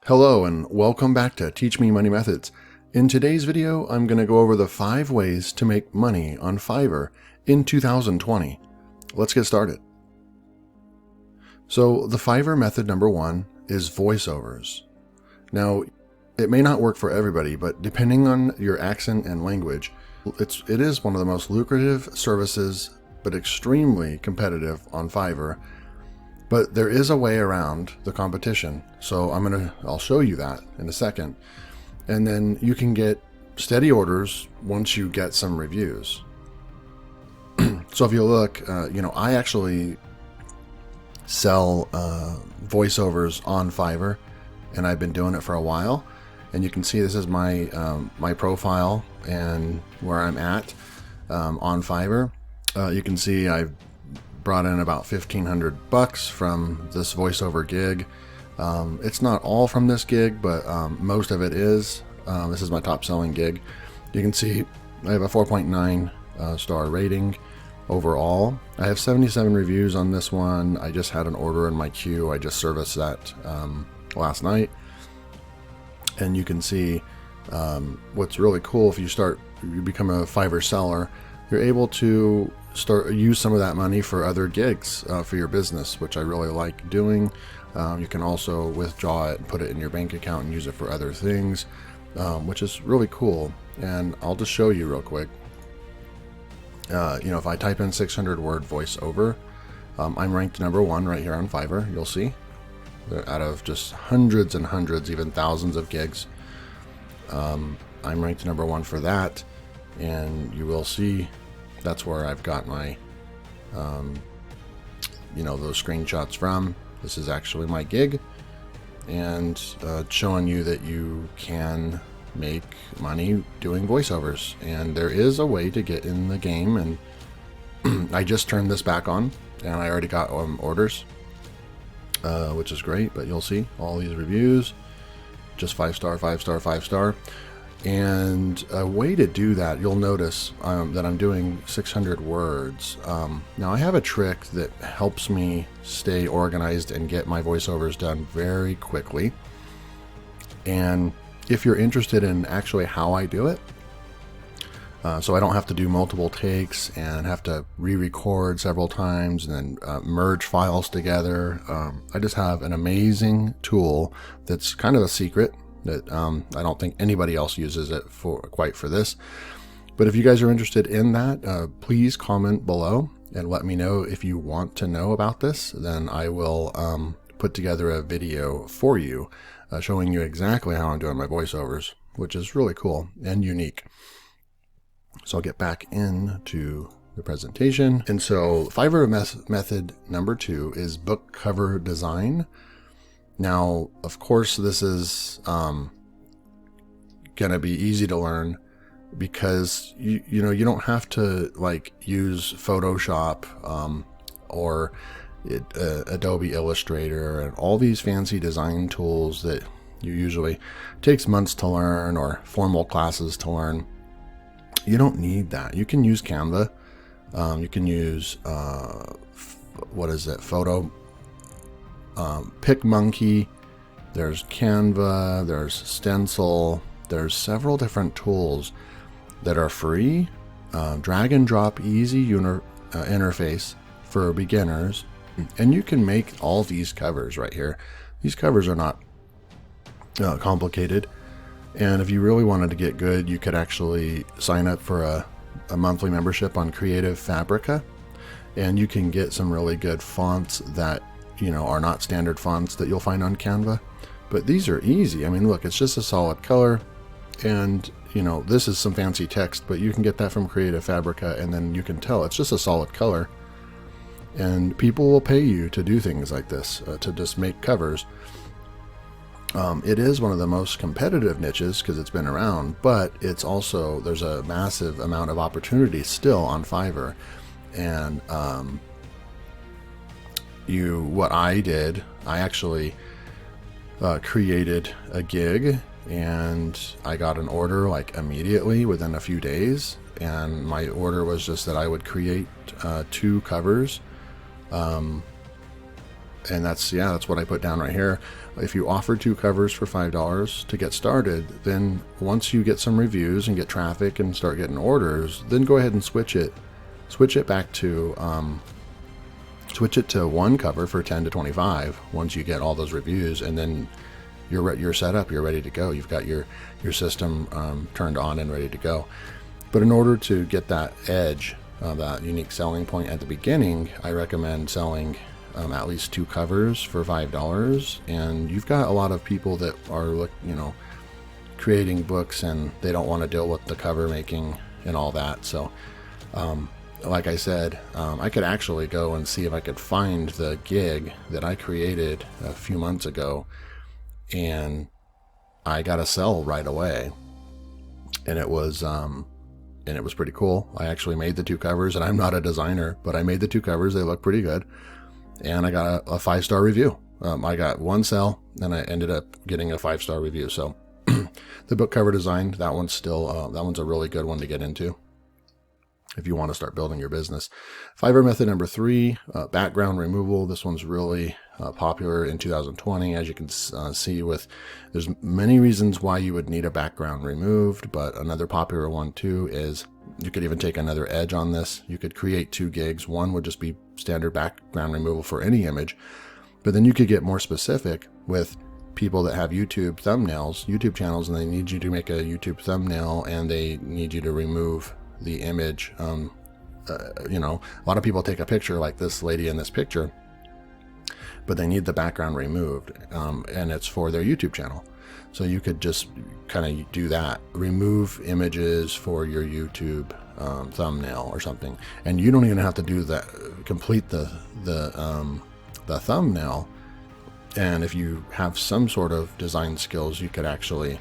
Hello and welcome back to Teach Me Money Methods. In today's video, I'm going to go over the 5 ways to make money on Fiverr in 2020. Let's get started. So the Fiverr method number 1 is voiceovers. Now, it may not work for everybody, but depending on your accent and language, it is one of the most lucrative services, but extremely competitive on Fiverr. But there is a way around the competition, so I'll show you that in a second. And then you can get steady orders once you get some reviews. So if you look, I actually sell voiceovers on Fiverr, and I've been doing it for a while. And you can see this is my my profile and where I'm at on Fiverr. You can see I've brought in about $1,500 from this voiceover gig. It's not all from this gig, but most of it is. This is my top selling gig. You can see I have a 4.9 star rating overall. I have 77 reviews on this one. I just had an order in my queue. I just serviced that last night. And you can see what's really cool, if you become a Fiverr seller, you're able to use some of that money for other gigs for your business, which I really like doing. You can also withdraw it and put it in your bank account and use it for other things, which is really cool. And I'll just show you real quick. If I type in 600 word voiceover, I'm ranked number 1 right here on Fiverr. You'll see out of just hundreds and hundreds, even thousands of gigs. I'm ranked number 1 for that, and you will see that's where I've got my, those screenshots from. This is actually my gig, and showing you that you can make money doing voiceovers. And there is a way to get in the game, and I just turned this back on, and I already got orders, which is great. But you'll see all these reviews, just 5-star, 5-star, 5-star. And a way to do that, you'll notice that I'm doing 600 words. Now I have a trick that helps me stay organized and get my voiceovers done very quickly. And if you're interested in actually how I do it, so I don't have to do multiple takes and have to re-record several times and then merge files together, I just have an amazing tool that's kind of a secret that I don't think anybody else uses it quite for this. But if you guys are interested in that, please comment below and let me know if you want to know about this. Then I will put together a video for you showing you exactly how I'm doing my voiceovers, which is really cool and unique. So I'll get back into the presentation. And so Fiverr method number 2 is book cover design. Now, of course, this is going to be easy to learn because you don't have to use Photoshop or Adobe Illustrator and all these fancy design tools that usually takes months to learn, or formal classes to learn. You don't need that. You can use Canva. You can use PicMonkey, there's Canva, there's Stencil, there's several different tools that are free, drag and drop easy interface for beginners, and you can make all these covers right here. These covers are not complicated, and if you really wanted to get good, you could actually sign up for a monthly membership on Creative Fabrica, and you can get some really good fonts that are not standard fonts that you'll find on Canva. But these are easy. I mean, look, it's just a solid color, and this is some fancy text, but you can get that from Creative Fabrica, and then you can tell it's just a solid color. And people will pay you to do things like this, to just make covers. It is one of the most competitive niches because it's been around, but it's also, there's a massive amount of opportunity still on Fiverr. And what I did, I actually created a gig, and I got an order immediately within a few days. And my order was just that I would create 2 covers And that's what I put down right here. If you offer 2 covers for $5 to get started, then once you get some reviews and get traffic and start getting orders, then go ahead and switch it back to switch it to 1 cover for 10 to 25 once you get all those reviews, and then you're set up, you're ready to go. You've got your system turned on and ready to go. But in order to get that edge, that unique selling point at the beginning, I recommend selling at least 2 covers for $5. And you've got a lot of people that are, creating books, and they don't want to deal with the cover making and all that. So, like I said, I could actually go and see if I could find the gig that I created a few months ago, and I got a sell right away, and it was pretty cool. I actually made the 2 covers, and I'm not a designer, but I made the 2 covers. They look pretty good. And I got a 5-star review. I got 1 sell, and I ended up getting a 5-star review. So the book cover design, that one's a really good one to get into if you want to start building your business. Fiverr method number 3, background removal. This one's really popular in 2020. As you can see, there's many reasons why you would need a background removed, but another popular one too is you could even take another edge on this. You could create 2 gigs. One would just be standard background removal for any image, but then you could get more specific with people that have YouTube channels, and they need you to make a YouTube thumbnail, and they need you to remove the image. A lot of people take a picture like this lady in this picture, but they need the background removed, and it's for their YouTube channel. So you could just kind of do that, remove images for your YouTube thumbnail or something, and you don't even have to do that, complete the thumbnail. And if you have some sort of design skills, you could actually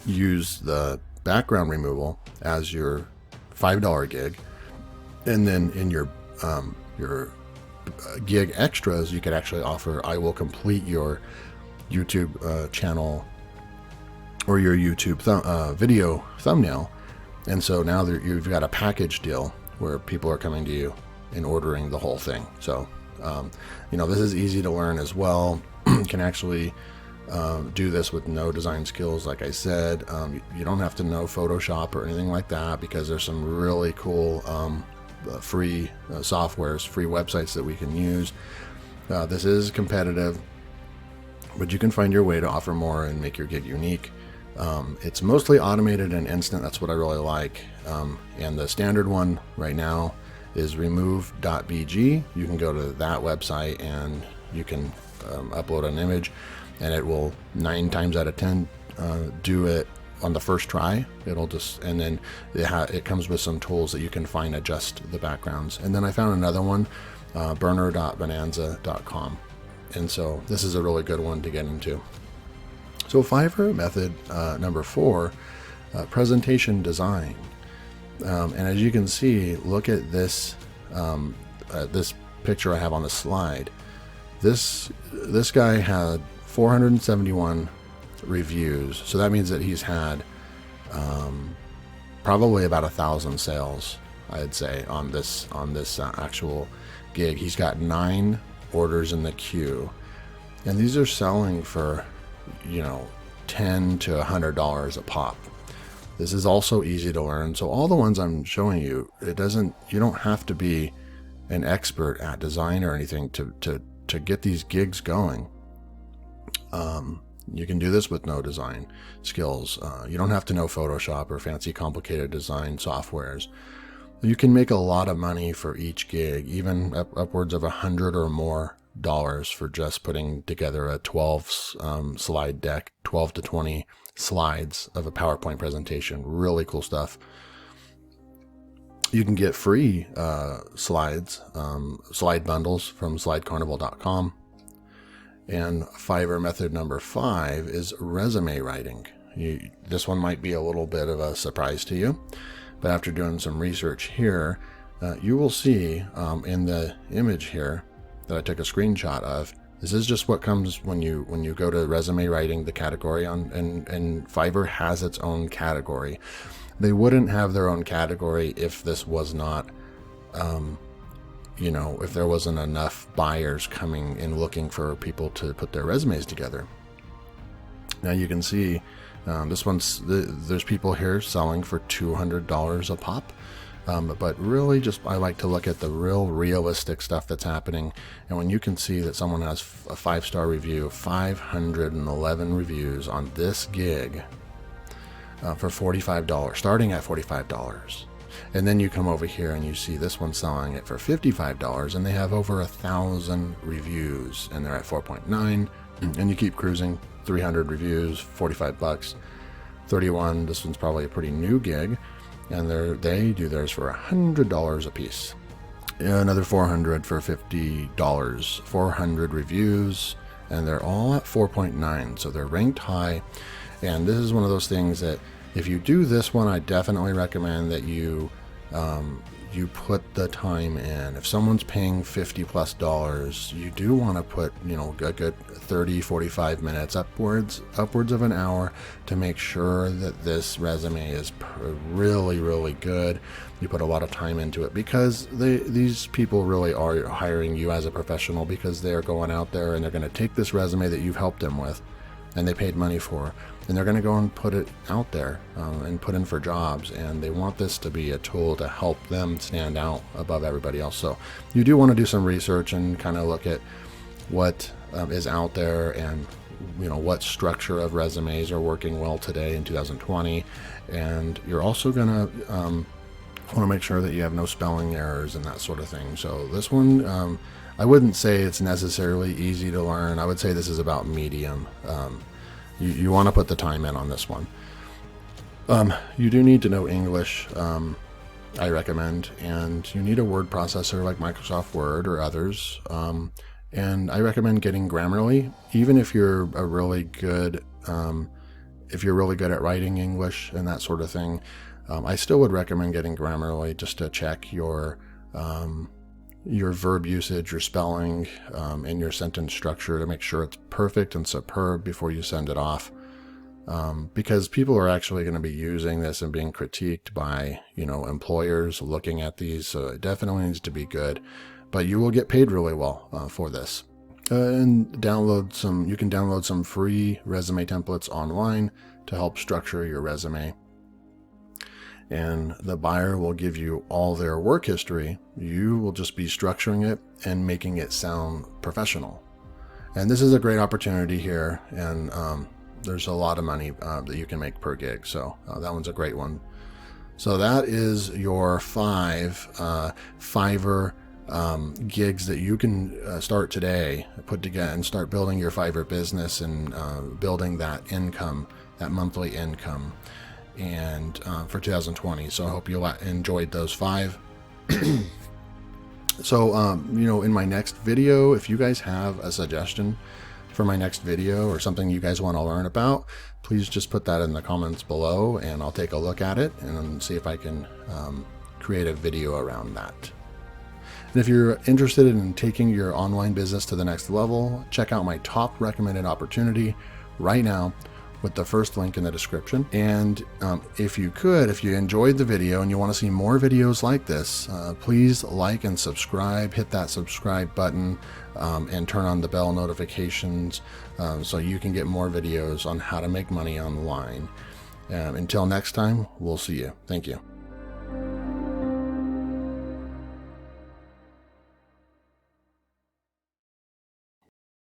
use the background removal as your $5 gig, and then in your gig extras, you could actually offer, I will complete your YouTube channel or your YouTube video thumbnail. And so now you've got a package deal where people are coming to you and ordering the whole thing. So this is easy to learn as well. You can actually do this with no design skills. Like I said, you don't have to know Photoshop or anything like that, because there's some really cool free softwares, free websites that we can use. This is competitive, but you can find your way to offer more and make your gig unique. It's mostly automated and instant. That's what I really like. And the standard one right now is remove.bg. You can go to that website and you can upload an image, and it will 9 times out of 10 do it on the first try. And then it comes with some tools that you can fine adjust the backgrounds. And then I found another one, burner.bonanza.com. And so this is a really good one to get into. So Fiverr method number 4, presentation design. And as you can see, look at this this picture I have on the slide. This guy had 471 reviews, so that means that he's had probably about 1,000 sales, I'd say, on this actual gig. He's got 9 orders in the queue, and these are selling for $10 to $100 a pop. This is also easy to learn. So all the ones I'm showing you, you don't have to be an expert at design or anything to get these gigs going. You can do this with no design skills. You don't have to know Photoshop or fancy complicated design softwares. You can make a lot of money for each gig, even upwards of $100 or more for just putting together a 12 slide deck, 12 to 20 slides of a PowerPoint presentation. Really cool stuff. You can get free slide bundles from slidecarnival.com. And Fiverr method number 5 is resume writing. This one might be a little bit of a surprise to you, but after doing some research here, you will see in the image here that I took a screenshot of. This is just what comes when you go to resume writing, the category and Fiverr has its own category. They wouldn't have their own category if this was not you know, if there wasn't enough buyers coming and looking for people to put their resumes together. Now you can see this one's, there's people here selling for $200 a pop. But really just, I like to look at the realistic stuff that's happening. And when you can see that someone has a 5-star review, 511 reviews on this gig for $45, starting at $45. And then you come over here and you see this one selling it for $55 and they have over 1,000 reviews and they're at 4.9, and you keep cruising, 300 reviews, $45, 31. This one's probably a pretty new gig. And they do theirs for $100 a piece. Another 400 for $50. 400 reviews, and they're all at 4.9, so they're ranked high. And this is one of those things that if you do this one, I definitely recommend that you put the time in. If someone's paying $50+, you do want to put, you know, a good 30, 45 minutes, upwards of an hour, to make sure that this resume is really, really good. You put a lot of time into it, because these people really are hiring you as a professional, because they're going out there and they're going to take this resume that you've helped them with and they paid money for, and they're going to go and put it out there and put in for jobs, and they want this to be a tool to help them stand out above everybody else. So you do want to do some research and kind of look at what is out there, and you know, what structure of resumes are working well today in 2020. And you're also going to want to make sure that you have no spelling errors and that sort of thing. So this one, I wouldn't say it's necessarily easy to learn. I would say this is about medium. You want to put the time in on this one. You do need to know English, I recommend, and you need a word processor like Microsoft Word or others. And I recommend getting Grammarly, even if you're really good at writing English and that sort of thing. I still would recommend getting Grammarly just to check your verb usage, your spelling, and your sentence structure, to make sure it's perfect and superb before you send it off. Because people are actually going to be using this and being critiqued by, you know, employers looking at these. So it definitely needs to be good, but you will get paid really well for this. And you can download some free resume templates online to help structure your resume. And the buyer will give you all their work history. You will just be structuring it and making it sound professional. And this is a great opportunity here. And there's a lot of money that you can make per gig. So that one's a great one. So that is your 5 Fiverr gigs that you can start today, put together and start building your Fiverr business and building that income, that monthly income, and for 2020. So I hope you enjoyed those 5. So, you know, in my next video, if you guys have a suggestion for my next video or something you guys want to learn about, please just put that in the comments below and I'll take a look at it and see if I can create a video around that. And if you're interested in taking your online business to the next level, check out my top recommended opportunity right now with the first link in the description. And if you enjoyed the video and you want to see more videos like this, please like and subscribe, hit that subscribe button, and turn on the bell notifications so you can get more videos on how to make money online. Until next time, we'll see you. Thank you.